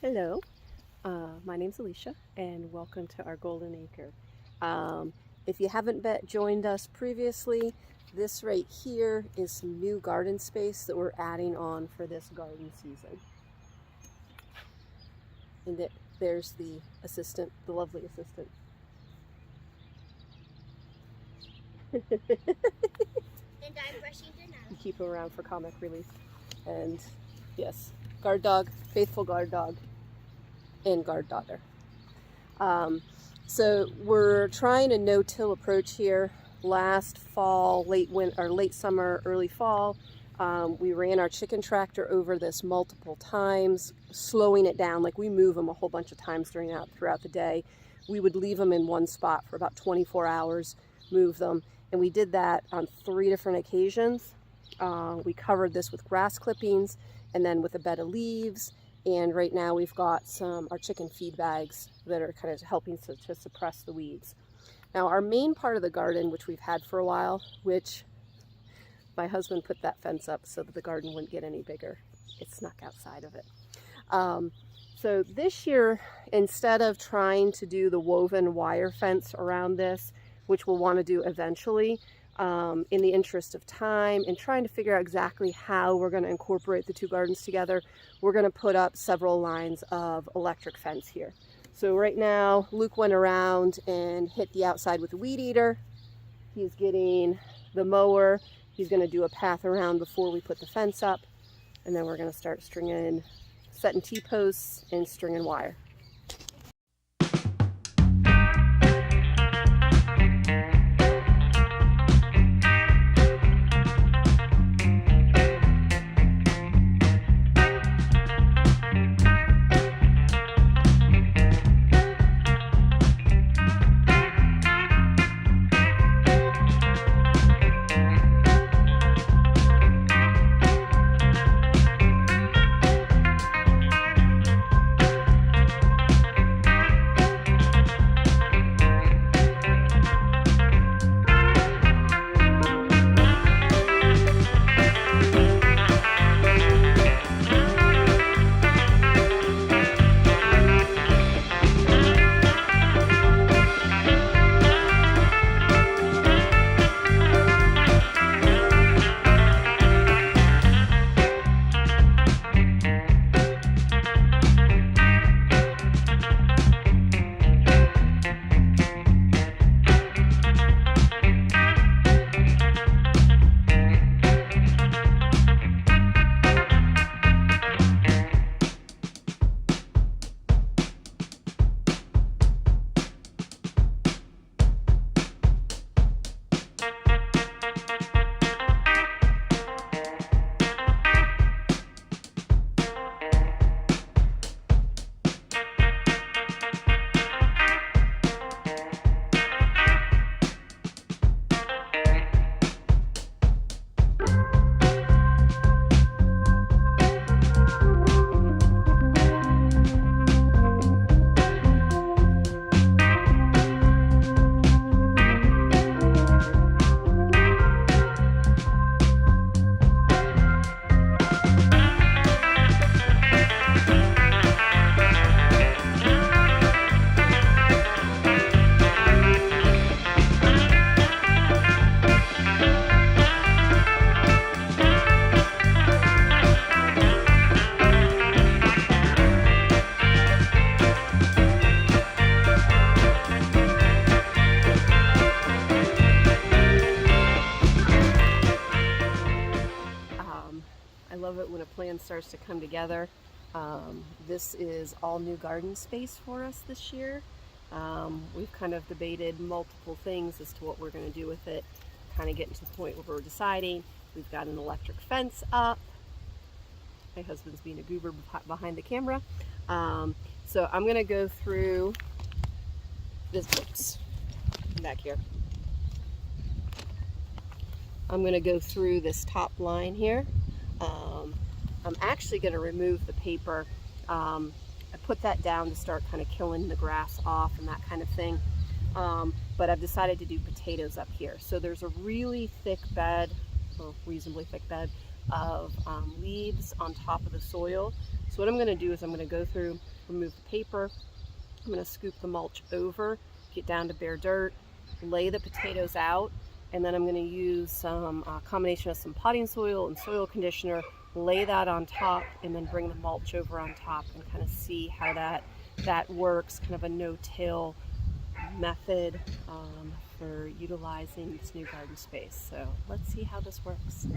Hello, my name's Alicia and welcome to our Golden Acre. If you haven't joined us previously, this right here is some new garden space that we're adding on for this garden season. And there's the assistant, the lovely assistant. And I'm brushing her nose. You keep him around for comic relief. And yes, guard dog, faithful guard dog, and guard daughter. So we're trying a no-till approach here. Last fall, late summer, early fall, we ran our chicken tractor over this multiple times, slowing it down. Like, we move them a whole bunch of times throughout the day. We would leave them in one spot for about 24 hours, move them, and we did that on 3 different occasions. We covered this with grass clippings and then with a bed of leaves. And right now we've got our chicken feed bags that are kind of helping to suppress the weeds. Now, our main part of the garden, which we've had for a while, which my husband put that fence up so that the garden wouldn't get any bigger. It snuck outside of it. So this year, instead of trying to do the woven wire fence around this, which we'll want to do eventually, in the interest of time and trying to figure out exactly how we're going to incorporate the two gardens together, we're going to put up several lines of electric fence here. So right now, Luke went around and hit the outside with the weed eater. He's getting the mower. He's going to do a path around before we put the fence up. And then we're going to start setting T-posts and stringing wire. I love it when a plan starts to come together. This is all new garden space for us this year. We've kind of debated multiple things as to what we're going to do with it, kind of getting to the point where we're deciding. We've got an electric fence up. My husband's being a goober behind the camera. So I'm going to go through this books back here. I'm going to go through this top line here. I'm actually going to remove the paper. I put that down to start kind of killing the grass off and that kind of thing. But I've decided to do potatoes up here. So there's a really thick bed, well, reasonably thick bed of leaves on top of the soil. So what I'm going to do is I'm going to go through, remove the paper. I'm going to scoop the mulch over, get down to bare dirt, lay the potatoes out, and then I'm going to use some combination of some potting soil and soil conditioner, lay that on top, and then bring the mulch over on top and kind of see how that works, kind of a no-till method for utilizing this new garden space. So let's see how this works.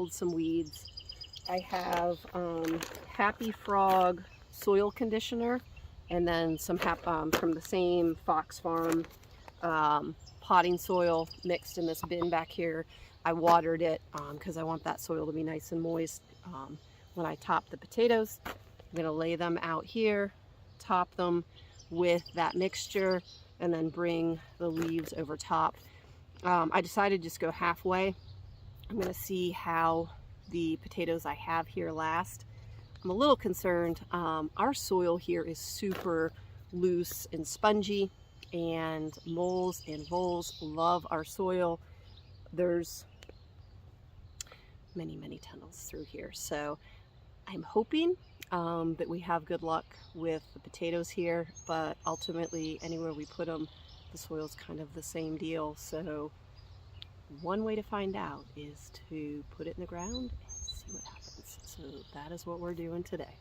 Some weeds. I have Happy Frog soil conditioner, and then some from the same Fox Farm potting soil mixed in this bin back here. I watered it because I want that soil to be nice and moist when I top the potatoes. I'm going to lay them out here, top them with that mixture, and then bring the leaves over top. I decided to just go halfway. I'm going to see how the potatoes I have here last. I'm a little concerned. Our soil here is super loose and spongy, and moles and voles love our soil. There's many tunnels through here. So I'm hoping that we have good luck with the potatoes here, but ultimately anywhere we put them, the soil's kind of the same deal. So one way to find out is to put it in the ground and see what happens. So that is what we're doing today.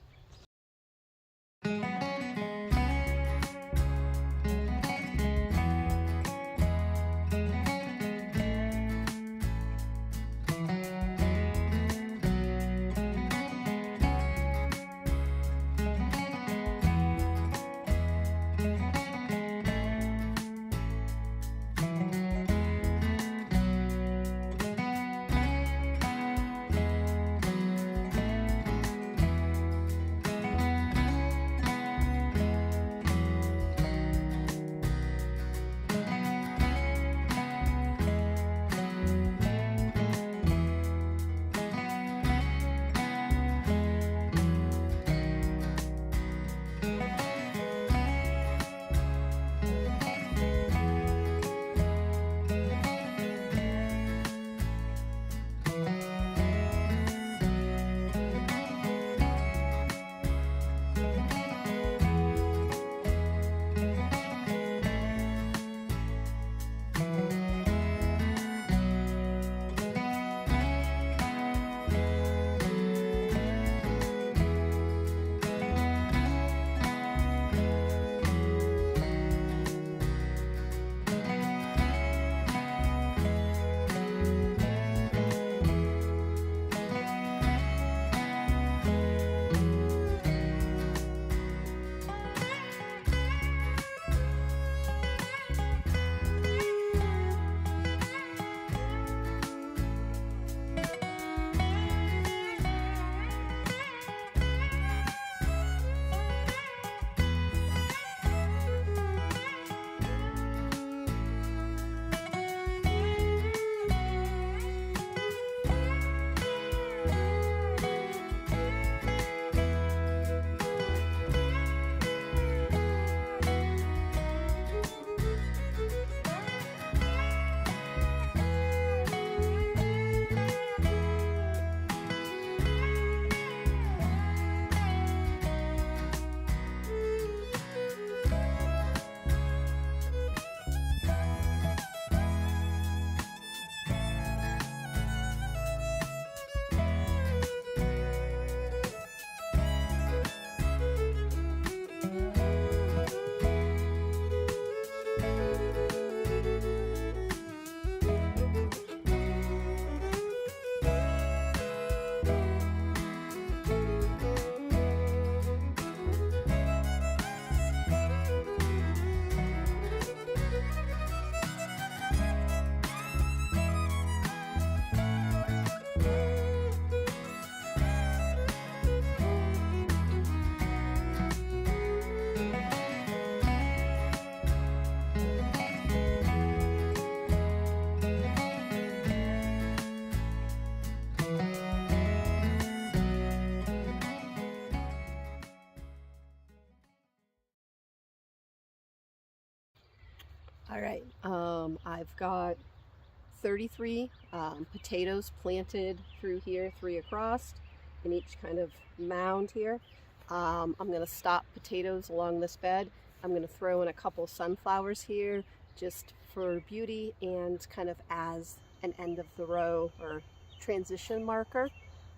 All right, I've got 33 potatoes planted through here, 3 across in each kind of mound here. I'm going to stop potatoes along this bed. I'm going to throw in a couple sunflowers here just for beauty and kind of as an end of the row or transition marker.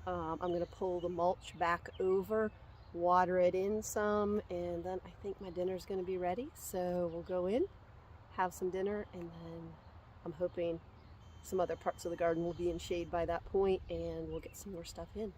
I'm going to pull the mulch back over, water it in some, and then I think my dinner's going to be ready. So we'll go in, have some dinner, and then I'm hoping some other parts of the garden will be in shade by that point, and we'll get some more stuff in.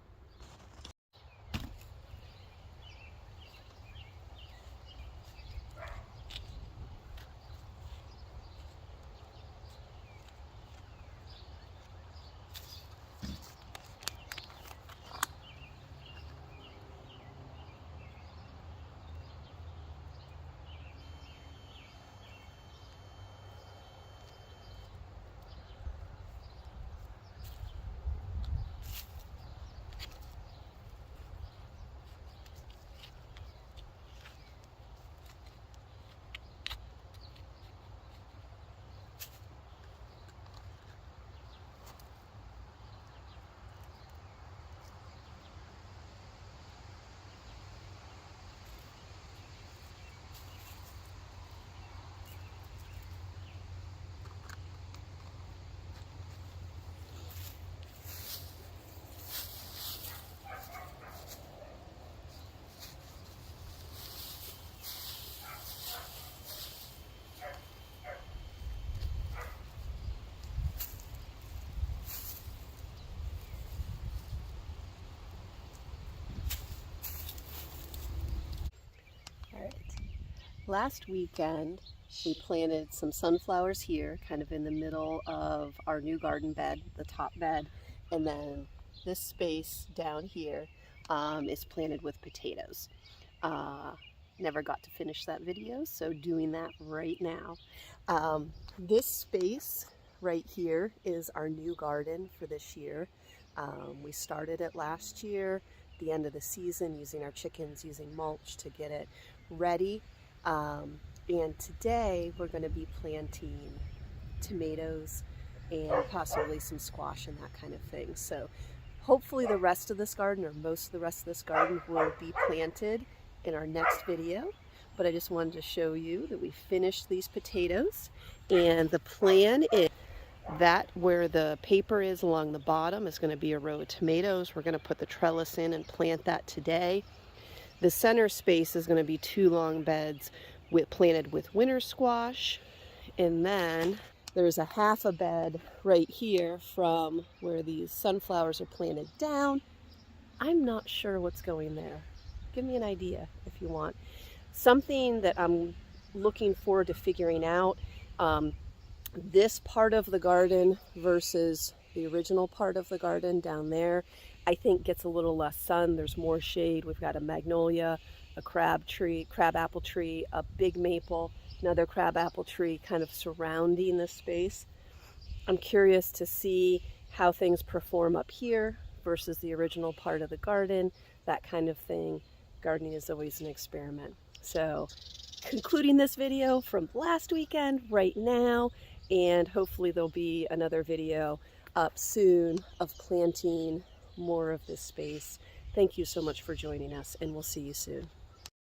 All right. Last weekend, we planted some sunflowers here, kind of in the middle of our new garden bed, the top bed, and then this space down here is planted with potatoes. Never got to finish that video, so doing that right now. This space right here is our new garden for this year. We started it last year, the end of the season, using our chickens, using mulch to get it ready. And today we're going to be planting tomatoes and possibly some squash and that kind of thing. So hopefully the rest of this garden, or most of the rest of this garden, will be planted in our next video. But I just wanted to show you that we finished these potatoes, and the plan is that where the paper is along the bottom is going to be a row of tomatoes. We're going to put the trellis in and plant that today. The center space is going to be 2 long beds planted with winter squash, and then there's a half a bed right here from where these sunflowers are planted down. I'm not sure what's going there. Give me an idea if you want. Something that I'm looking forward to figuring out, this part of the garden versus the original part of the garden down there, I think gets a little less sun. There's more shade. We've got a magnolia, a crab apple tree, a big maple, another crab apple tree kind of surrounding this space. I'm curious to see how things perform up here versus the original part of the garden, that kind of thing. Gardening is always an experiment. So concluding this video from last weekend right now, and hopefully there'll be another video up soon of planting more of this space. Thank you so much for joining us, and we'll see you soon.